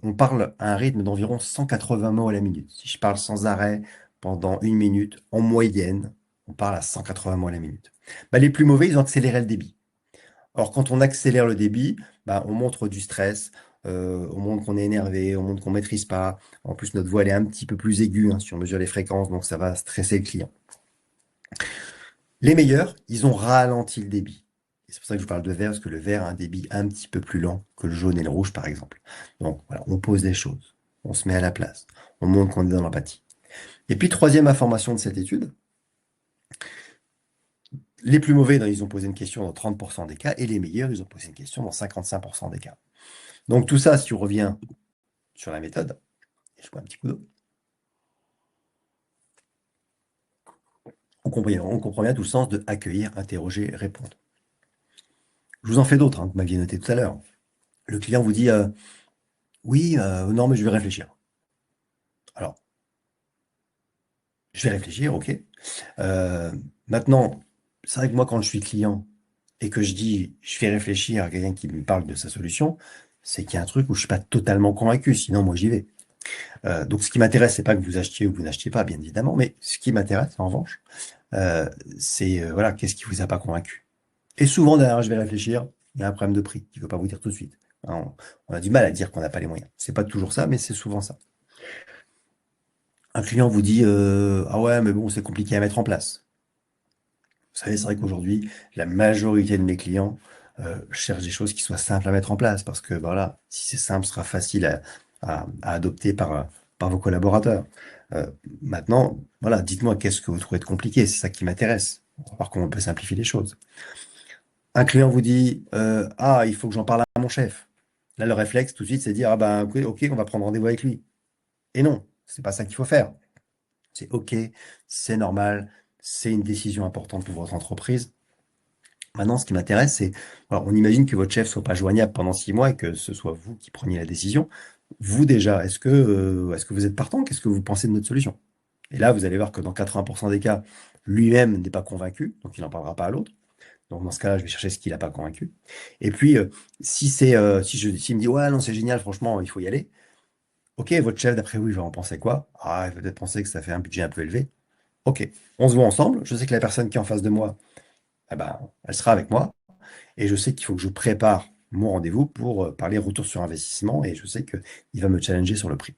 on parle à un rythme d'environ 180 mots à la minute. Si je parle sans arrêt pendant une minute, en moyenne, on parle à 180 mots à la minute. Bah, les plus mauvais, ils ont accéléré le débit. Or, quand on accélère le débit, bah, on montre du stress, on montre qu'on est énervé, on montre qu'on maîtrise pas. En plus, notre voix elle est un petit peu plus aiguë hein, si on mesure les fréquences, donc ça va stresser le client. Les meilleurs, ils ont ralenti le débit. Et c'est pour ça que je vous parle de vert, parce que le vert a un débit un petit peu plus lent que le jaune et le rouge, par exemple. Donc voilà, on pose des choses, on se met à la place, on montre qu'on est dans l'empathie. Et puis, troisième information de cette étude, les plus mauvais, ils ont posé une question dans 30% des cas, et les meilleurs, ils ont posé une question dans 55% des cas. Donc tout ça, si on revient sur la méthode, et je bois un petit coup d'eau, on comprend bien tout le sens de accueillir, interroger, répondre. Je vous en fais d'autres, hein, que vous m'aviez noté tout à l'heure. Le client vous dit oui, non, mais je vais réfléchir. Alors, je vais réfléchir, ok. Euh, Maintenant, c'est vrai que moi, quand je suis client et que je dis, je fais réfléchir à quelqu'un qui me parle de sa solution, c'est qu'il y a un truc où je suis pas totalement convaincu, sinon moi j'y vais. Donc ce qui m'intéresse, c'est pas que vous achetiez ou vous n'achetiez pas, bien évidemment, mais ce qui m'intéresse, en revanche, c'est voilà, qu'est-ce qui vous a pas convaincu? Et souvent, derrière, je vais réfléchir, il y a un problème de prix, qu'il ne veut pas vous dire tout de suite. Hein, on a du mal à dire qu'on n'a pas les moyens. C'est pas toujours ça, mais c'est souvent ça. Un client vous dit, ah ouais, mais bon, c'est compliqué à mettre en place. Vous savez, c'est vrai qu'aujourd'hui, la majorité de mes clients cherchent des choses qui soient simples à mettre en place, parce que voilà, si c'est simple, ce sera facile à adopter par vos collaborateurs. Euh, Maintenant, voilà, dites-moi qu'est-ce que vous trouvez de compliqué, c'est ça qui m'intéresse. On va voir comment on peut simplifier les choses. Un client vous dit, ah, il faut que j'en parle à mon chef. Là, le réflexe tout de suite, c'est de dire, ah ben, ok, ok, on va prendre rendez-vous avec lui. Et non, c'est pas ça qu'il faut faire. C'est ok, c'est normal, c'est une décision importante pour votre entreprise. Maintenant, ce qui m'intéresse, c'est, voilà, on imagine que votre chef soit pas joignable pendant 6 mois et que ce soit vous qui preniez la décision. Vous déjà, est-ce que vous êtes partant? Qu'est-ce que vous pensez de notre solution? Et là, vous allez voir que dans 80% des cas, lui-même n'est pas convaincu, donc il n'en parlera pas à l'autre. Donc dans ce cas-là, je vais chercher ce qui l'a pas convaincu. Et puis, s'il me dit ouais, non, c'est génial, franchement, il faut y aller. Ok, votre chef, d'après vous, il va en penser quoi? Ah, il va peut-être penser que ça fait un budget un peu élevé. Ok, on se voit ensemble. Je sais que la personne qui est en face de moi, eh ben, elle sera avec moi. Et je sais qu'il faut que je prépare mon rendez-vous pour parler retour sur investissement. Et je sais qu'il va me challenger sur le prix.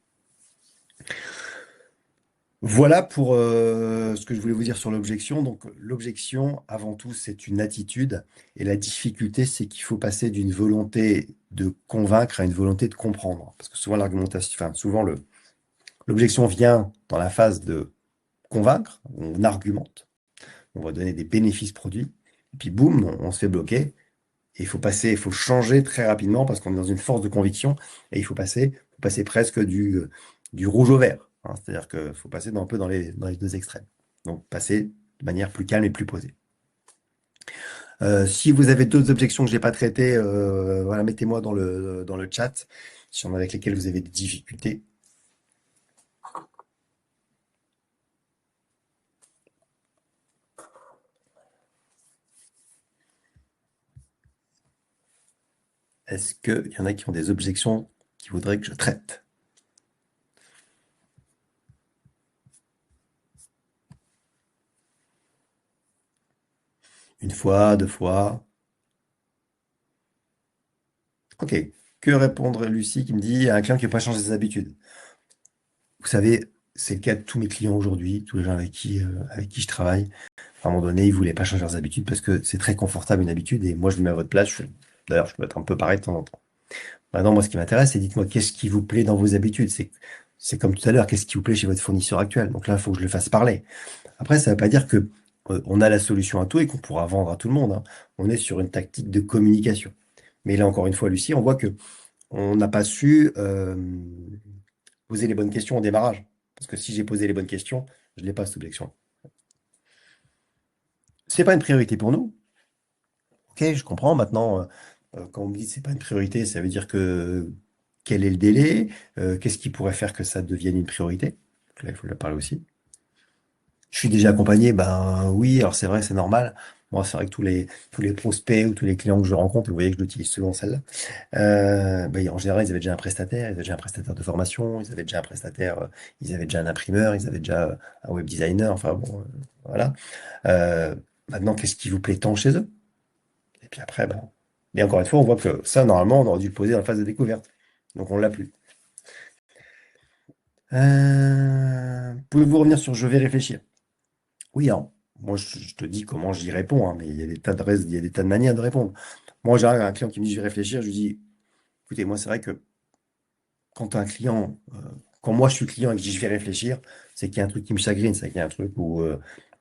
Voilà pour ce que je voulais vous dire sur l'objection. Donc, l'objection, avant tout, c'est une attitude. Et la difficulté, c'est qu'il faut passer d'une volonté de convaincre à une volonté de comprendre. Parce que souvent, l'argumentation, enfin, souvent, l'objection vient dans la phase de convaincre. On argumente. On va donner des bénéfices produits. Et puis, boum, on se fait bloquer. Et il faut changer très rapidement parce qu'on est dans une force de conviction. Et il faut passer presque du rouge au vert. Hein. C'est-à-dire qu'il faut passer un peu dans les deux extrêmes. Donc, passer de manière plus calme et plus posée. Si vous avez d'autres objections que je n'ai pas traitées, voilà, mettez-moi dans le chat, si on avec lesquelles vous avez des difficultés. Est-ce qu'il y en a qui ont des objections qui voudraient que je traite? Une fois, deux fois. Ok. Que répondre Lucie qui me dit à un client qui n'a pas changé ses habitudes? Vous savez, c'est le cas de tous mes clients aujourd'hui, tous les gens avec qui je travaille. À un moment donné, ils voulaient pas changer leurs habitudes parce que c'est très confortable une habitude et moi je me mets à votre place. D'ailleurs, je peux être un peu pareil de temps en temps. Maintenant, moi, ce qui m'intéresse, c'est dites-moi qu'est-ce qui vous plaît dans vos habitudes. C'est comme tout à l'heure, qu'est-ce qui vous plaît chez votre fournisseur actuel. Donc là, il faut que je le fasse parler. Après, ça ne veut pas dire que on a la solution à tout et qu'on pourra vendre à tout le monde. Hein. On est sur une tactique de communication. Mais là, encore une fois, Lucie, on voit que on n'a pas su poser les bonnes questions au démarrage. Parce que si j'ai posé les bonnes questions, je n'ai pas cette objection. C'est pas une priorité pour nous. Ok, je comprends. Maintenant, quand on me dit que c'est pas une priorité, ça veut dire que quel est le délai? Qu'est-ce qui pourrait faire que ça devienne une priorité? Donc là, il faut le parler aussi. Je suis déjà accompagné, ben oui, alors c'est vrai, c'est normal. Moi, c'est vrai que tous les prospects ou tous les clients que je rencontre, vous voyez que je l'utilise souvent celle-là. Ben, en général, ils avaient déjà un prestataire, ils avaient déjà un prestataire de formation, ils avaient déjà un prestataire, ils avaient déjà un imprimeur, ils avaient déjà un web designer, enfin bon, voilà. Euh, Maintenant, qu'est-ce qui vous plaît tant chez eux? Et puis après, ben, et encore une fois, on voit que ça, normalement, on aurait dû le poser dans la phase de découverte. Donc on l'a plus. Pouvez-vous revenir sur je vais réfléchir? Oui, alors, moi je te dis comment j'y réponds, hein, mais il y a des tas il y a des tas de manières de répondre. Moi, j'ai un client qui me dit je vais réfléchir, je lui dis, écoutez, moi c'est vrai que quand un client, quand moi je suis client et que je dis je vais réfléchir, c'est qu'il y a un truc qui me chagrine, c'est qu'il y a un truc où,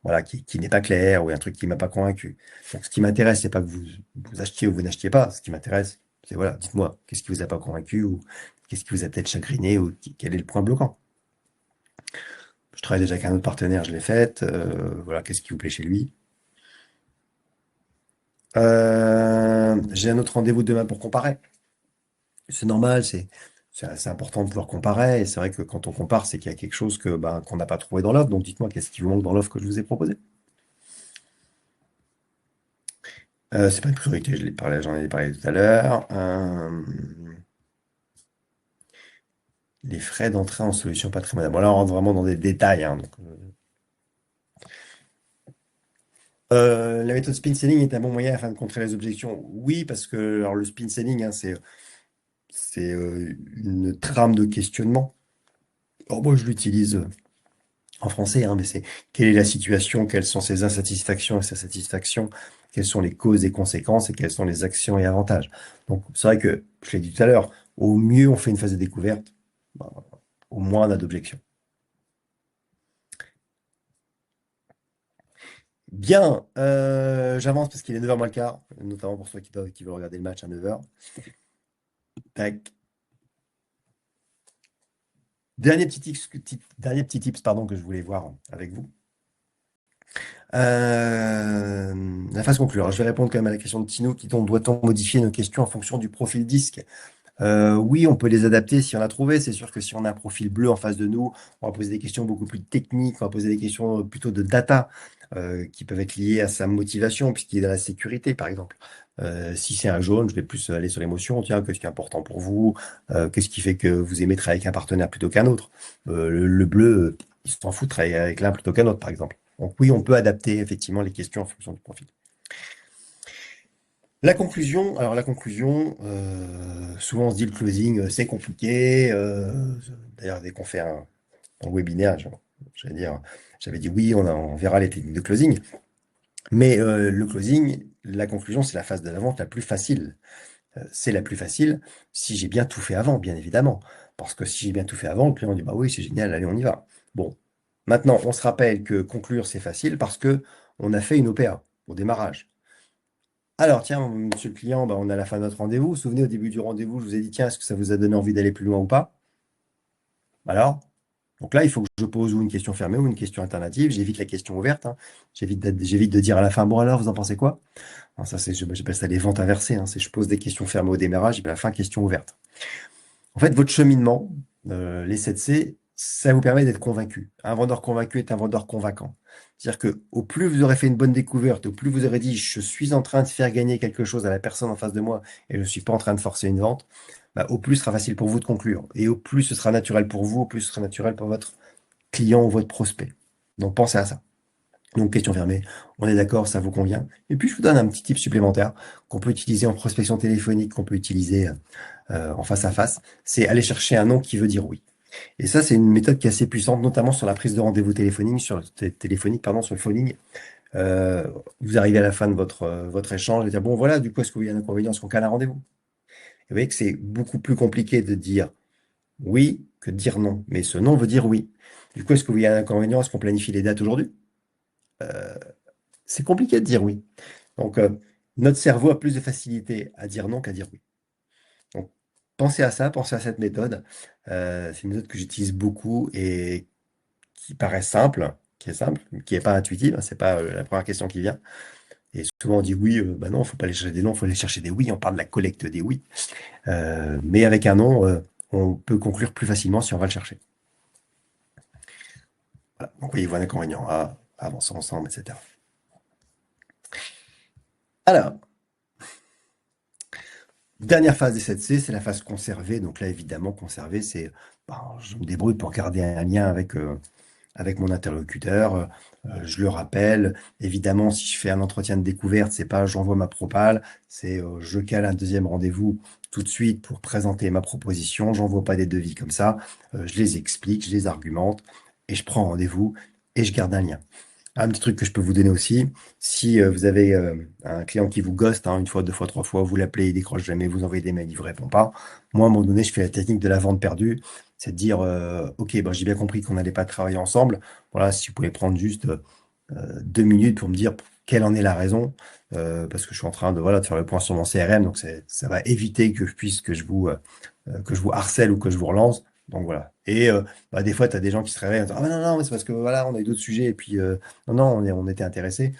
voilà, qui n'est pas clair, ou un truc qui m'a pas convaincu. Donc ce qui m'intéresse, c'est pas que vous achetiez ou vous n'achetiez pas. Ce qui m'intéresse, c'est voilà, dites-moi, qu'est-ce qui vous a pas convaincu, ou qu'est-ce qui vous a peut-être chagriné, ou quel est le point bloquant. Je travaille déjà avec un autre partenaire, je l'ai fait. Voilà, qu'est-ce qui vous plaît chez lui? J'ai un autre rendez-vous demain pour comparer. C'est normal, c'est important de pouvoir comparer. Et c'est vrai que quand on compare, c'est qu'il y a quelque chose qu'on n'a pas trouvé dans l'offre. Donc dites-moi, qu'est-ce qui vous manque dans l'offre que je vous ai proposée? C'est pas une priorité, j'en ai parlé tout à l'heure. Les frais d'entrée en solution patrimoniale. Bon, là, on rentre vraiment dans des détails, hein, la méthode spin selling est un bon moyen afin de contrer les objections. Oui, parce que alors, le spin selling, hein, c'est une trame de questionnement. Alors, moi, je l'utilise en français, hein, mais c'est quelle est la situation, quelles sont ses insatisfactions et ses satisfactions, quelles sont les causes et conséquences et quelles sont les actions et avantages. Donc, c'est vrai que, je l'ai dit tout à l'heure, au mieux on fait une phase de découverte, bah, au moins on a d'objections. Bien, j'avance parce qu'il est 9h moins le quart, notamment pour ceux qui veulent regarder le match à 9h. Tac. Dernier petit tips, pardon, que je voulais voir avec vous. La phase conclure. Alors, je vais répondre quand même à la question de Tino, qui tombe, doit-on modifier nos questions en fonction du profil disque? Oui, on peut les adapter si on a trouvé. C'est sûr que si on a un profil bleu en face de nous, on va poser des questions beaucoup plus techniques, on va poser des questions plutôt de data, qui peuvent être liées à sa motivation, puisqu'il est dans la sécurité, par exemple. Si c'est un jaune, je vais plus aller sur l'émotion. Tiens, qu'est-ce qui est important pour vous? Qu'est-ce qui fait que vous aimez travailler avec un partenaire plutôt qu'un autre? Le bleu, il s'en fout de travailler avec l'un plutôt qu'un autre, par exemple. Donc oui, on peut adapter effectivement les questions en fonction du profil. La conclusion, souvent on se dit le closing, c'est compliqué. D'ailleurs, dès qu'on fait un webinaire, j'allais dire, j'avais dit oui, on verra les techniques de closing. Mais le closing, la conclusion, c'est la phase de la vente la plus facile. C'est la plus facile si j'ai bien tout fait avant, bien évidemment. Parce que si j'ai bien tout fait avant, le client dit bah oui, c'est génial, allez, on y va. Bon, maintenant, on se rappelle que conclure, c'est facile parce que on a fait une OPA au démarrage. Alors, tiens, monsieur le client, bah, on est à la fin de notre rendez-vous. Vous vous souvenez, au début du rendez-vous, je vous ai dit, tiens, est-ce que ça vous a donné envie d'aller plus loin ou pas? Alors, donc là, il faut que je pose ou une question fermée ou une question alternative. J'évite la question ouverte, hein. J'évite de dire à la fin, bon alors, vous en pensez quoi? Alors, ça, j'appelle ça les ventes inversées, hein. C'est je pose des questions fermées au démarrage et puis à la fin, question ouverte. En fait, votre cheminement, les 7C, ça vous permet d'être convaincu. Un vendeur convaincu est un vendeur convaincant. C'est-à-dire que au plus vous aurez fait une bonne découverte, au plus vous aurez dit je suis en train de faire gagner quelque chose à la personne en face de moi et je ne suis pas en train de forcer une vente, bah, au plus ce sera facile pour vous de conclure. Et au plus ce sera naturel pour vous, au plus ce sera naturel pour votre client ou votre prospect. Donc pensez à ça. Donc question fermée, on est d'accord, ça vous convient. Et puis je vous donne un petit tip supplémentaire qu'on peut utiliser en prospection téléphonique, qu'on peut utiliser en face à face, c'est aller chercher un nom qui veut dire oui. Et ça, c'est une méthode qui est assez puissante, notamment sur la prise de rendez-vous téléphonique, sur le phoning. Euh, Vous arrivez à la fin de votre échange et dire, bon, voilà, du coup, est-ce qu'il y a un inconvénient, est-ce qu'on cale un rendez-vous? Vous voyez que c'est beaucoup plus compliqué de dire oui que de dire non. Mais ce non veut dire oui. Du coup, est-ce qu'il y a un inconvénient, est-ce qu'on planifie les dates aujourd'hui? C'est compliqué de dire oui. Donc, notre cerveau a plus de facilité à dire non qu'à dire oui. Donc, pensez à ça, pensez à cette méthode. C'est une méthode que j'utilise beaucoup et qui paraît simple, qui est simple, mais qui n'est pas intuitive, hein, c'est pas la première question qui vient. Et souvent on dit oui, bah non, il faut pas aller chercher des non, il faut aller chercher des oui. On parle de la collecte des oui. Mais avec un non, on peut conclure plus facilement si on va le chercher. Voilà. Donc voyez-vous un inconvénient à avancer ensemble, etc. Alors, dernière phase des 7C, c'est la phase conservée. Donc là, évidemment, conserver, c'est ben, je me débrouille pour garder un lien avec mon interlocuteur. Je le rappelle. Évidemment, si je fais un entretien de découverte, c'est pas j'envoie ma propale, c'est je cale un deuxième rendez-vous tout de suite pour présenter ma proposition. J'envoie pas des devis comme ça. Je les explique, je les argumente et je prends rendez-vous et je garde un lien. Un petit truc que je peux vous donner aussi, si vous avez un client qui vous ghost, hein, une fois, deux fois, trois fois, vous l'appelez, il décroche jamais, vous envoyez des mails, il vous répond pas. Moi, à un moment donné, je fais la technique de la vente perdue, c'est de dire, ok, bon, j'ai bien compris qu'on n'allait pas travailler ensemble. Voilà, si vous pouvez prendre juste 2 minutes pour me dire quelle en est la raison, parce que je suis en train de voilà de faire le point sur mon CRM, donc ça va éviter que je puisse que je vous harcèle ou que je vous relance. Donc voilà. Et bah, des fois, tu as des gens qui se réveillent en disant, ah non, non, mais c'est parce que voilà, on a eu d'autres sujets et puis non, non, on était intéressés.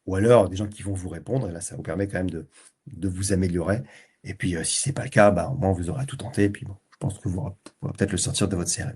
Ou alors des gens qui vont vous répondre, et là, ça vous permet quand même de vous améliorer. Et puis si c'est pas le cas, bah, au moins vous aurez tout tenté. Et puis bon, je pense que vous pourrez peut-être le sortir de votre CRM.